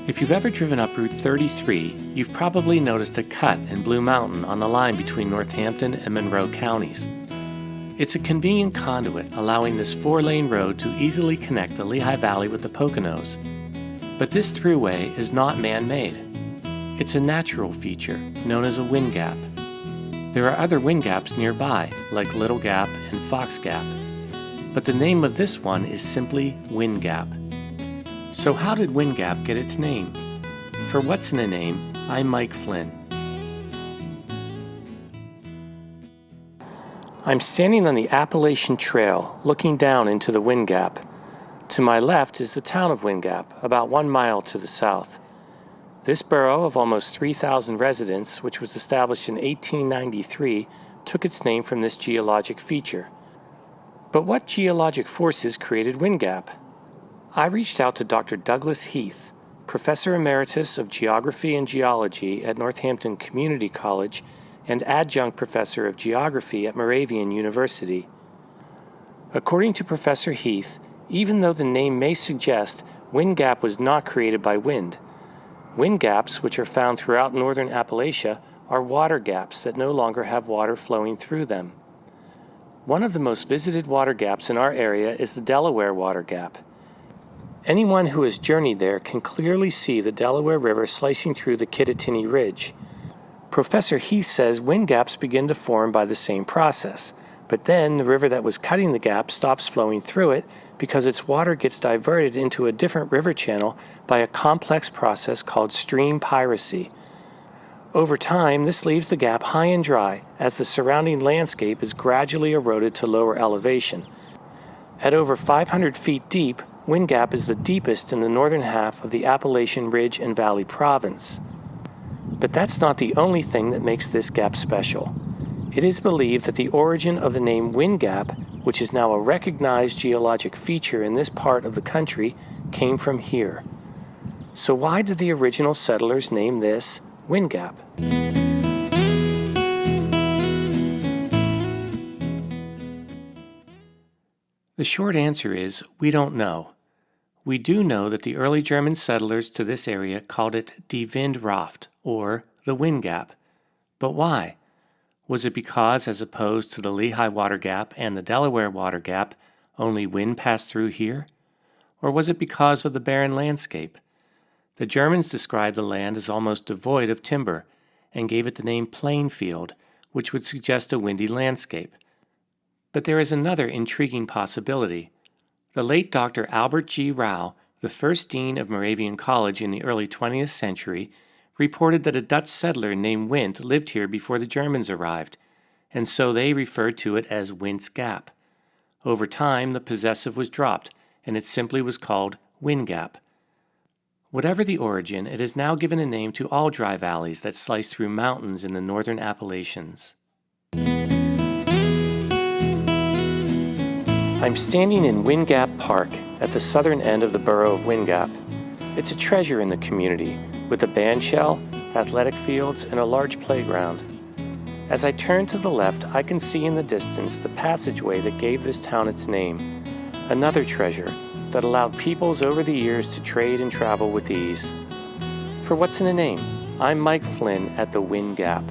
If you've ever driven up Route 33, you've probably noticed a cut in Blue Mountain on the line between Northampton and Monroe counties. It's a convenient conduit allowing this 4-lane road to easily connect the Lehigh Valley with the Poconos. But this thruway is not man-made. It's a natural feature known as a wind gap. There are other wind gaps nearby, like Little Gap and Fox Gap. But the name of this one is simply Wind Gap. So how did Wind Gap get its name? For What's in a Name, I'm Mike Flynn. I'm standing on the Appalachian Trail, looking down into the Wind Gap. To my left is the town of Wind Gap, about 1 mile to the south. This borough of almost 3,000 residents, which was established in 1893, took its name from this geologic feature. But what geologic forces created Wind Gap? I reached out to Dr. Douglas Heath, Professor Emeritus of Geography and Geology at Northampton Community College and Adjunct Professor of Geography at Moravian University. According to Professor Heath, even though the name may suggest Wind Gap was not created by wind, wind gaps, which are found throughout northern Appalachia, are water gaps that no longer have water flowing through them. One of the most visited water gaps in our area is the Delaware Water Gap. Anyone who has journeyed there can clearly see the Delaware River slicing through the Kittatinny Ridge. Professor Heath says wind gaps begin to form by the same process, but then the river that was cutting the gap stops flowing through it because its water gets diverted into a different river channel by a complex process called stream piracy. Over time, this leaves the gap high and dry as the surrounding landscape is gradually eroded to lower elevation. At over 500 feet deep, Wind Gap is the deepest in the northern half of the Appalachian Ridge and Valley Province. But that's not the only thing that makes this gap special. It is believed that the origin of the name Wind Gap, which is now a recognized geologic feature in this part of the country, came from here. So why did the original settlers name this Wind Gap? The short answer is we don't know. We do know that the early German settlers to this area called it Die Windraft, or the Wind Gap. But why? Was it because, as opposed to the Lehigh Water Gap and the Delaware Water Gap, only wind passed through here? Or was it because of the barren landscape? The Germans described the land as almost devoid of timber and gave it the name Plainfield, which would suggest a windy landscape. But there is another intriguing possibility. The late Dr. Albert G. Rau, the first dean of Moravian College in the early 20th century, reported that a Dutch settler named Wint lived here before the Germans arrived, and so they referred to it as Wint's Gap. Over time, the possessive was dropped, and it simply was called Wind Gap. Whatever the origin, it has now given a name to all dry valleys that slice through mountains in the northern Appalachians. I'm standing in Wind Gap Park at the southern end of the borough of Wind Gap. It's a treasure in the community, with a bandshell, athletic fields, and a large playground. As I turn to the left, I can see in the distance the passageway that gave this town its name, another treasure that allowed peoples over the years to trade and travel with ease. For What's in a Name, I'm Mike Flynn at the Wind Gap.